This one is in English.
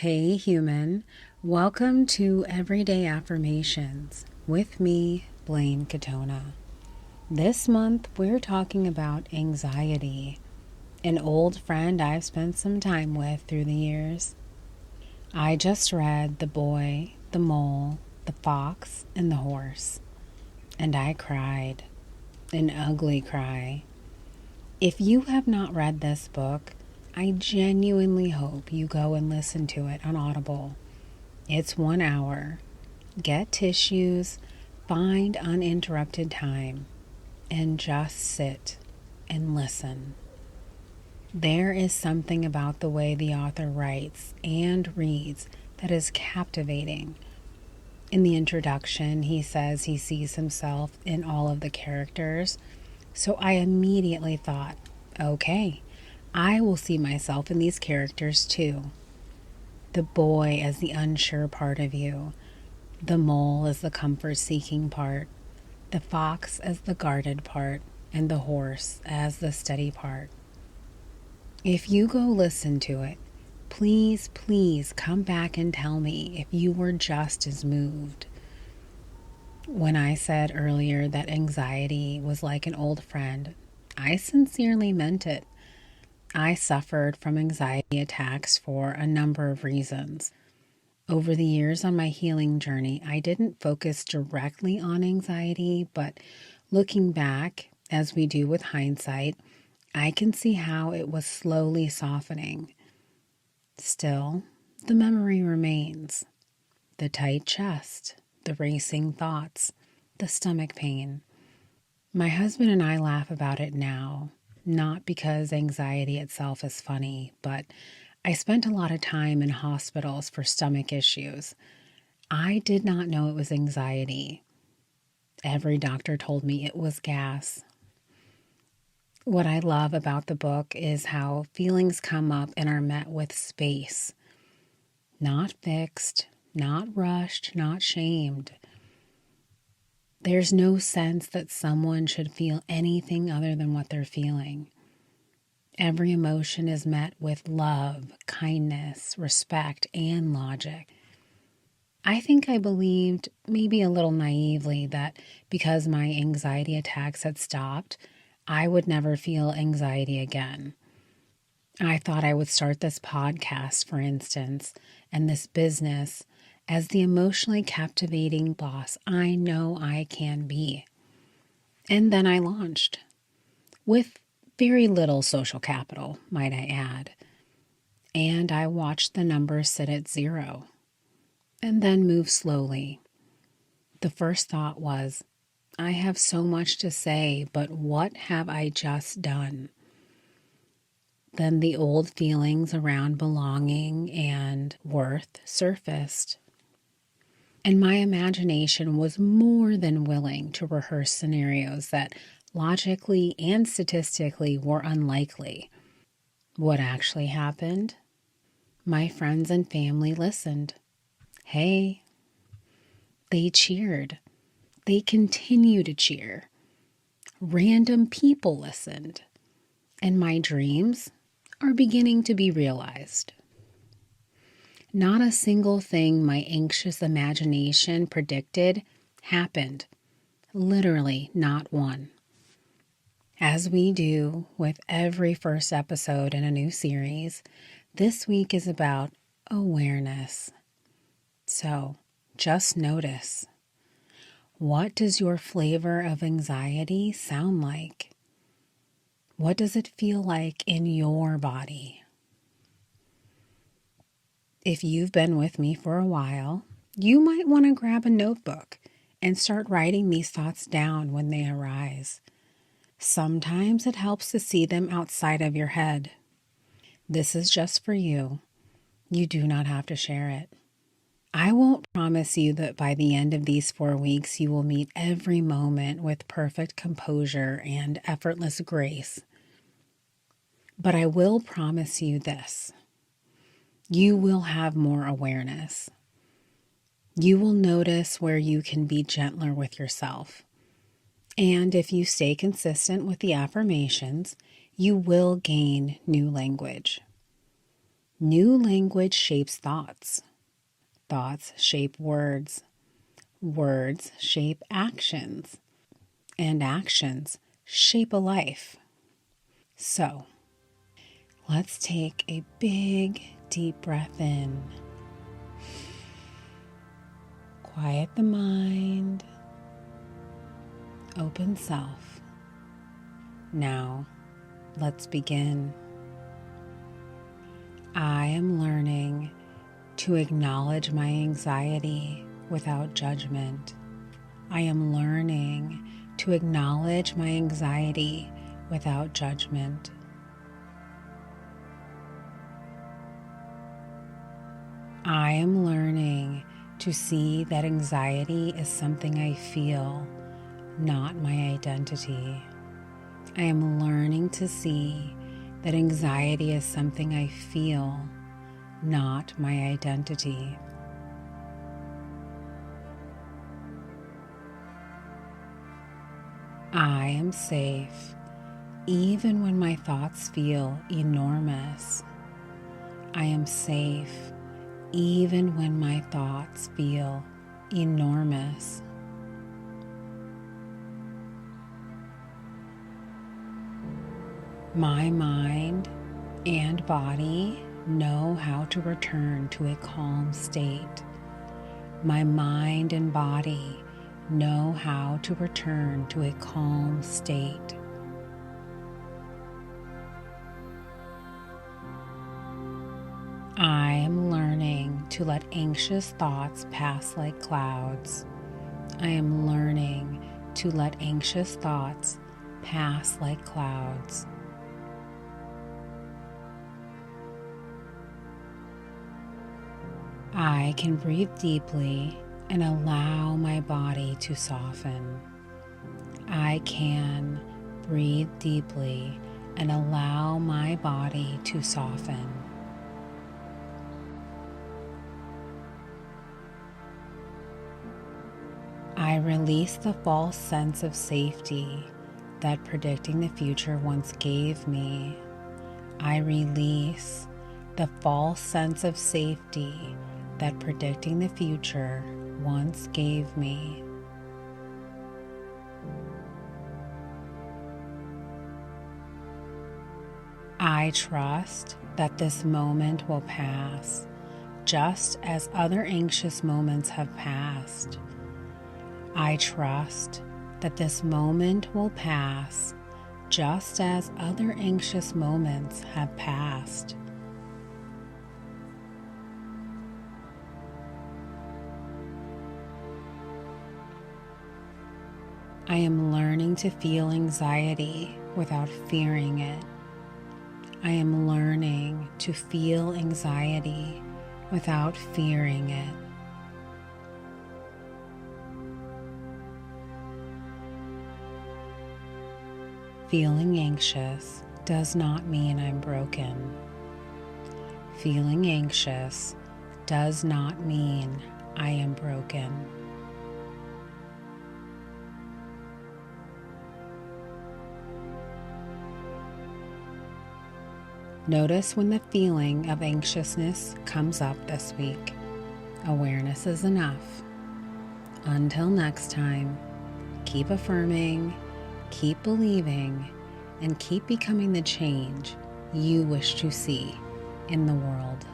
Hey human, welcome to Everyday Affirmations with me, Blaine Katona. This month we're talking about anxiety, an old friend I've spent some time with through the years. I just read The Boy, the Mole, the Fox, and the Horse, and I cried, an ugly cry. If you have not read this book, I genuinely hope you go and listen to it on Audible. It's 1 hour. Get tissues, find uninterrupted time, and just sit and listen. There is something about the way the author writes and reads that is captivating. In the introduction, he says he sees himself in all of the characters, so I immediately thought, okay, I will see myself in these characters too. The boy as the unsure part of you, the mole as the comfort-seeking part, the fox as the guarded part, and the horse as the steady part. If you go listen to it, please come back and tell me if you were just as moved. When I said earlier that anxiety was like an old friend, I sincerely meant it. I suffered from anxiety attacks for a number of reasons. Over the years on my healing journey, I didn't focus directly on anxiety, but looking back, as we do with hindsight, I can see how it was slowly softening. Still, the memory remains. The tight chest, the racing thoughts, the stomach pain. My husband and I laugh about it now, not because anxiety itself is funny, but I spent a lot of time in hospitals for stomach issues. I did not know it was anxiety. Every doctor told me it was gas. What I love about the book is how feelings come up and are met with space. Not fixed, not rushed, not shamed. There's no sense that someone should feel anything other than what they're feeling. Every emotion is met with love, kindness, respect, and logic. I think I believed, maybe a little naively, that because my anxiety attacks had stopped, I would never feel anxiety again. I thought I would start this podcast, for instance, and this business as the emotionally captivating boss I know I can be. And then I launched, with very little social capital, might I add. And I watched the numbers sit at 0, and then move slowly. The first thought was, I have so much to say, but what have I just done? Then the old feelings around belonging and worth surfaced. And my imagination was more than willing to rehearse scenarios that logically and statistically were unlikely. What actually happened? My friends and family listened. Hey, they cheered. They continue to cheer. Random people listened. And my dreams are beginning to be realized. Not a single thing my anxious imagination predicted happened. Literally not one. As we do with every first episode in a new series, this week is about awareness. So, just notice. What does your flavor of anxiety sound like? What does it feel like in your body? If you've been with me for a while, you might want to grab a notebook and start writing these thoughts down when they arise. Sometimes it helps to see them outside of your head. This is just for you. You do not have to share it. I won't promise you that by the end of these 4 weeks you will meet every moment with perfect composure and effortless grace. But I will promise you this. You will have more awareness. You will notice where you can be gentler with yourself. And if you stay consistent with the affirmations, you will gain new language. New language shapes thoughts. Thoughts shape words. Words shape actions. And actions shape a life. So, let's take a big, deep breath in. Quiet the mind. Open self. Now, let's begin. I am learning to acknowledge my anxiety without judgment. I am learning to acknowledge my anxiety without judgment. I am learning to see that anxiety is something I feel, not my identity. I am learning to see that anxiety is something I feel, not my identity. I am safe, even when my thoughts feel enormous. I am safe, even when my thoughts feel enormous. My mind and body know how to return to a calm state. My mind and body know how to return to a calm state. I am learning to let anxious thoughts pass like clouds. I am learning to let anxious thoughts pass like clouds. I can breathe deeply and allow my body to soften. I can breathe deeply and allow my body to soften. I release the false sense of safety that predicting the future once gave me. I release the false sense of safety that predicting the future once gave me. I trust that this moment will pass, just as other anxious moments have passed. I trust that this moment will pass, just as other anxious moments have passed. I am learning to feel anxiety without fearing it. I am learning to feel anxiety without fearing it. Feeling anxious does not mean I'm broken. Feeling anxious does not mean I am broken. Notice when the feeling of anxiousness comes up this week. Awareness is enough. Until next time, keep affirming, keep believing, and keep becoming the change you wish to see in the world.